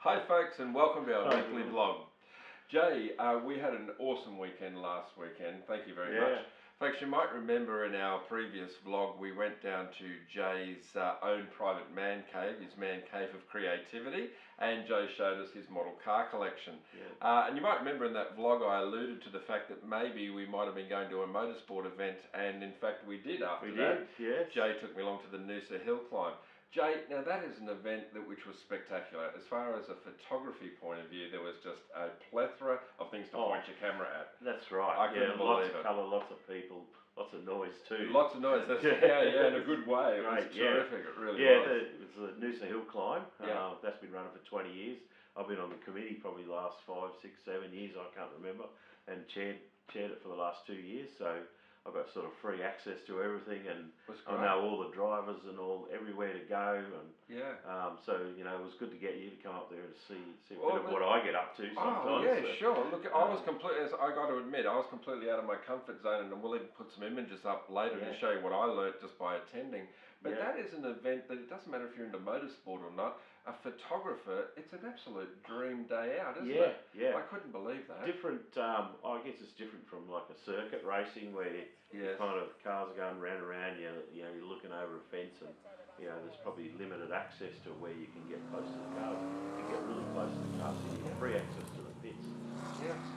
Hi folks, and welcome to our weekly vlog. Jay, we had an awesome weekend last weekend. Thank you very much. Folks, you might remember in our previous vlog we went down to Jay's own private man cave, his man cave of creativity, and Jay showed us his model car collection. And you might remember in that vlog I alluded to the fact that maybe we might have been going to a motorsport event, and in fact we did after that. Yes. Jay took me along to the Noosa Hillclimb. Jay, now that is an event which was spectacular. As far as a photography point of view, there was just a plethora of things to point your camera at. That's right. I couldn't believe lots of colour, lots of people, lots of noise too. Lots of noise. That's, yeah, in a good way. It was terrific. It really was. It was the Noosa Hillclimb. That's been running for 20 years. I've been on the committee probably the last 5, 6, 7 years. I can't remember, and chaired it for the last 2 years. So I've got sort of free access to everything, and I know all the drivers and everywhere to go, and so it was good to get you to come up there and see a bit of what I get up to sometimes. Sure. Look, I was completely, I got to admit, I was completely out of my comfort zone, and we'll even put some images up later to show you what I learnt just by attending. But that is an event that it doesn't matter if you're into motorsport or not. A photographer, it's an absolute dream day out, isn't it? Yeah. I couldn't believe that. Different. I guess it's different from like a circuit racing where kind of cars are going round and round. You're looking over a fence, and there's probably limited access to where you can get close to the cars. You can get really close to the cars, so you get free access to the pits.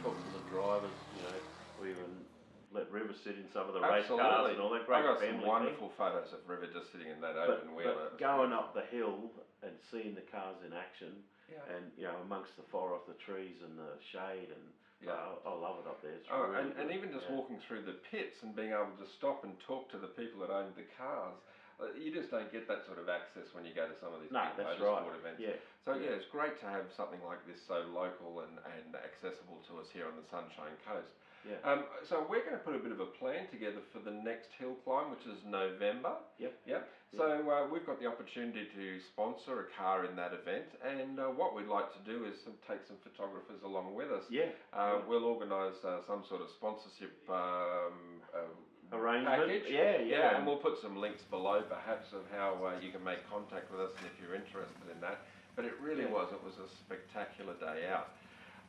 Talking to the drivers, or even let River sit in some of the race cars and all that great. I got some wonderful photos of River just sitting in that open wheel. But going up the hill and seeing the cars in action, and amongst the forest, the trees and the shade, and I love it up there. It's really and even just walking through the pits and being able to stop and talk to the people that own the cars. You just don't get that sort of access when you go to some of these big motorsport events. So it's great to have something like this so local and accessible to us here on the Sunshine Coast. So we're going to put a bit of a plan together for the next hill climb, which is November. So we've got the opportunity to sponsor a car in that event, and what we'd like to do is take some photographers along with us. We'll organise some sort of sponsorship arrangement package. And we'll put some links below perhaps of how you can make contact with us and if you're interested in that. But it really was a spectacular day out.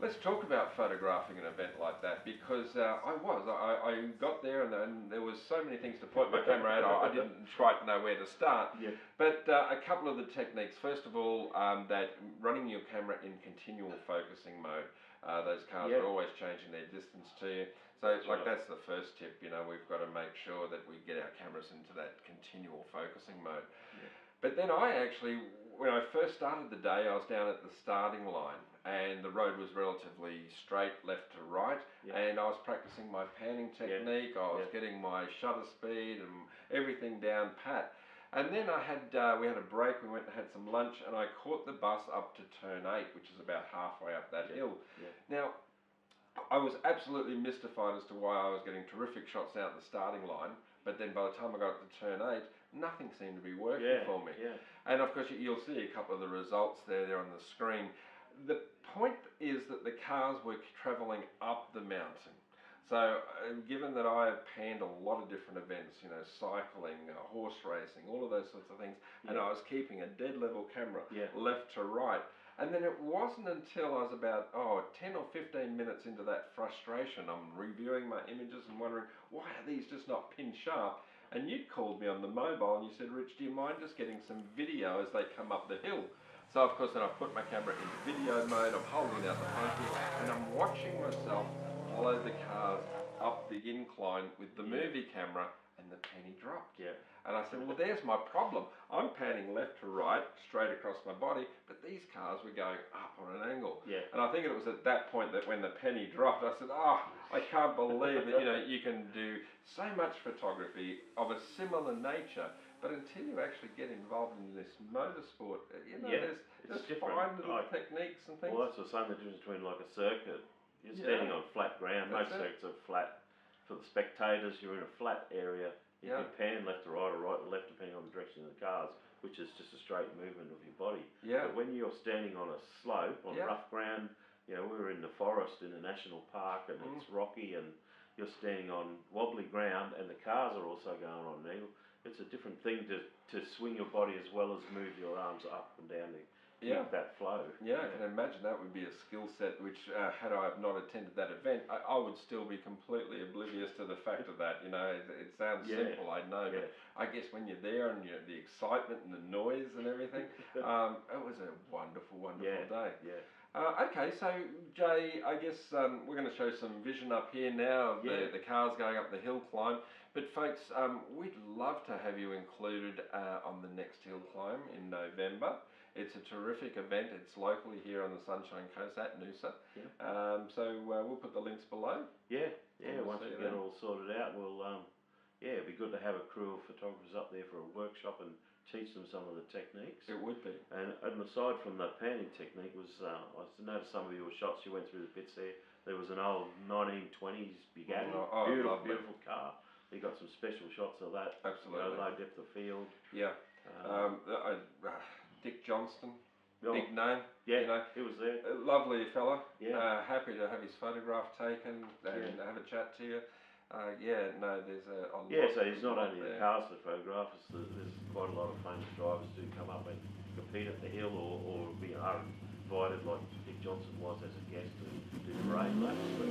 Let's talk about photographing an event like that, because I got there and there was so many things to point my camera at, I didn't quite know where to start. But a couple of the techniques. First of all, that running your camera in continual focusing mode. Those cars are always changing their distance to you. So that's the first tip, we've got to make sure that we get our cameras into that continual focusing mode. But then when I first started the day, I was down at the starting line, and the road was relatively straight left to right, and I was practicing my panning technique. I was getting my shutter speed and everything down pat. And then we had a break, we went and had some lunch, and I caught the bus up to turn 8, which is about halfway up that hill. Now, I was absolutely mystified as to why I was getting terrific shots out the starting line, but then by the time I got up to turn 8, nothing seemed to be working for me. And of course you'll see a couple of the results there on the screen. The point is that the cars were travelling up the mountain. So given that I have panned a lot of different events, cycling, horse racing, all of those sorts of things, and I was keeping a dead level camera left to right. And then it wasn't until I was about 10 or 15 minutes into that frustration, I'm reviewing my images and wondering, why are these just not pin sharp? And you'd called me on the mobile and you said, Rich, do you mind just getting some video as they come up the hill? So of course then I put my camera into video mode, I'm holding out the front here, and I'm watching myself follow the cars up the incline with the movie camera, and the penny dropped. And I said, well, there's my problem. I'm panning left to right, straight across my body, but these cars were going up on an angle. And I think it was at that point that when the penny dropped, I said, I can't believe that, you can do so much photography of a similar nature, but until you actually get involved in this motorsport, there's fine little techniques and things. Well, that's the same difference between like a circuit. You're standing on flat ground. Most circuits are flat. For the spectators, you're in a flat area. You can pan left to right or right to left depending on the direction of the cars, which is just a straight movement of your body. But when you're standing on a slope, on rough ground, we were in the forest in a national park, and it's rocky, and you're standing on wobbly ground, and the cars are also going on an angle. It's a different thing to swing your body as well as move your arms up and down to keep that flow. Yeah, I can imagine that would be a skill set which, had I have not attended that event, I would still be completely oblivious to the fact of that. It sounds simple, I know, but I guess when you're there and the excitement and the noise and everything, it was a wonderful, wonderful day. Yeah. Okay, so Jay, I guess we're going to show some vision up here now of the cars going up the hill climb. But folks, we'd love to have you included on the next hill climb in November. It's a terrific event. It's locally here on the Sunshine Coast at Noosa. So we'll put the links below. Once we get it all sorted out, we'll it'd be good to have a crew of photographers up there for a workshop and teach them some of the techniques. It would be. And aside from the panning technique, I noticed some of your shots. You went through the pits there. There was an old 1920s Bugatti, beautiful car. You got some special shots of that. Absolutely. Low depth of field. Yeah. Dick Johnston, big name. Yeah, he was there. Lovely fella. Yeah. Happy to have his photograph taken and have a chat to you. There's a lot. So it's not only the cars to photograph, there's quite a lot of famous drivers who come up and compete at the hill or are invited, like Dick Johnson was, as a guest to do parade laps. But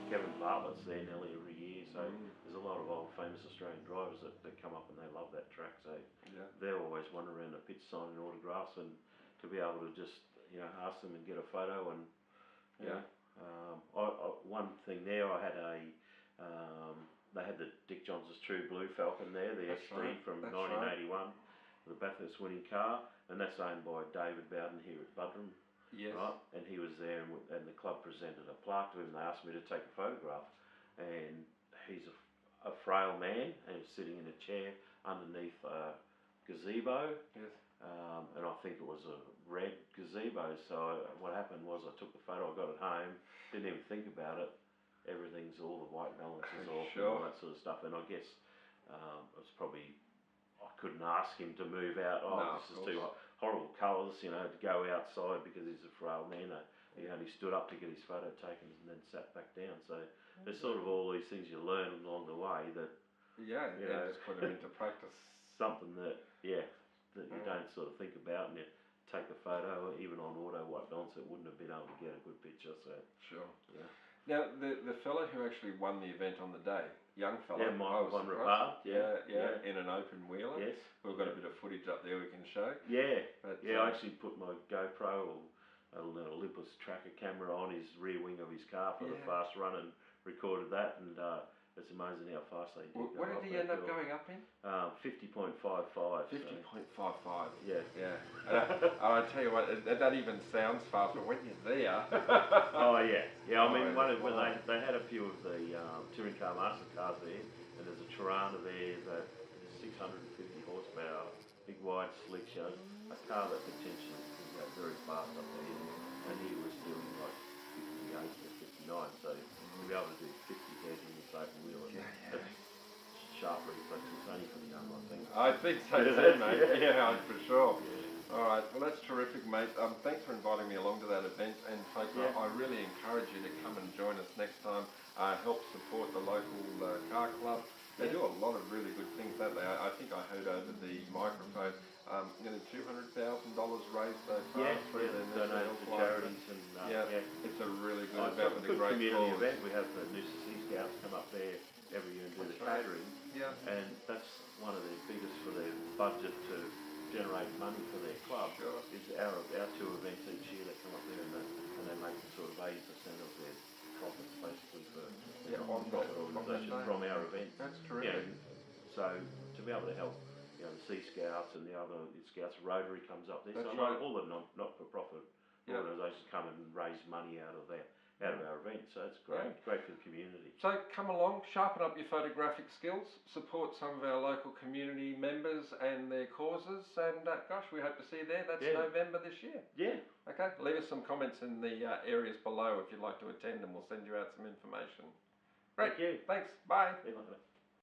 Kevin Bartlett's there nearly every year, so there's a lot of old famous Australian drivers that come up and they love that track, so they're always wandering around the pits signing autographs, and to be able to just ask them and get a photo. And one thing there, I had they had the Dick Johnson's True Blue Falcon there, the SD from 1981, the Bathurst winning car, and that's owned by David Bowden here at Buderim. Yes. Right, and he was there, and the club presented a plaque to him. They asked me to take a photograph, and he's a frail man, and he was sitting in a chair underneath a gazebo. Yes. And I think it was a red gazebo. So what happened was I took the photo, I got it home, didn't even think about it. Everything's all the white balances off and all that sort of stuff. And I guess it was probably, I couldn't ask him to move out. This is too horrible colours, to go outside because he's a frail man. He only stood up to get his photo taken and then sat back down. So there's sort of all these things you learn along the way that just put them into practice. Something that you don't sort of think about, and you take the photo, even on auto white balance, it wouldn't have been able to get a good picture. So sure. Yeah. Now the fellow who actually won the event on the day, young fellow, Michael Von Rapard, in an open wheeler. Yes. We've got a bit of footage up there we can show. But I actually put my GoPro or an Olympus tracker camera on his rear wing of his car for the fast run and recorded that, and it's amazing how fast they did. What did he end up going up in? 50.55. 50.55. Yeah. I tell you what, that even sounds fast, but when you're there. I mean, when they had a few of the touring car master cars there, and there's a Tirana there that is 650 horsepower, big wide slick, a car that potentially can go very fast up there, and he was doing like 58 to 59, so to be able to do 50 head in this open wheel, that's sharp reflexes, only for the young, I think. I think so too, mate. Yeah, for sure. All right, well that's terrific, mate. Thanks for inviting me along to that event, and folks, I really encourage you to come and join us next time. Help support the local car club. They do a lot of really good things, don't they? I think I heard over the microphone, nearly $200,000 raised so far through the donated to charities, and it's a really good event with a great community event. We have the Noosa Scouts come up there every year and do the catering, and that's one of the biggest for their budget to generate money for their club. Is our two events each year that come up there, and they make sort of 80% of their profits basically for the non-profit organisation from our events. That's terrific. So to be able to help, the Sea Scouts and the other Scouts, Rotary comes up there. That's so right. all the not-for-profit organisations come and raise money out of our events. So it's great, great for the community. So come along, sharpen up your photographic skills, support some of our local community members and their causes, and gosh, we hope to see you there. That's November this year. Yeah. Okay, leave us some comments in the areas below if you'd like to attend, and we'll send you out some information. Great. Thank you. Thanks. Bye. Yeah,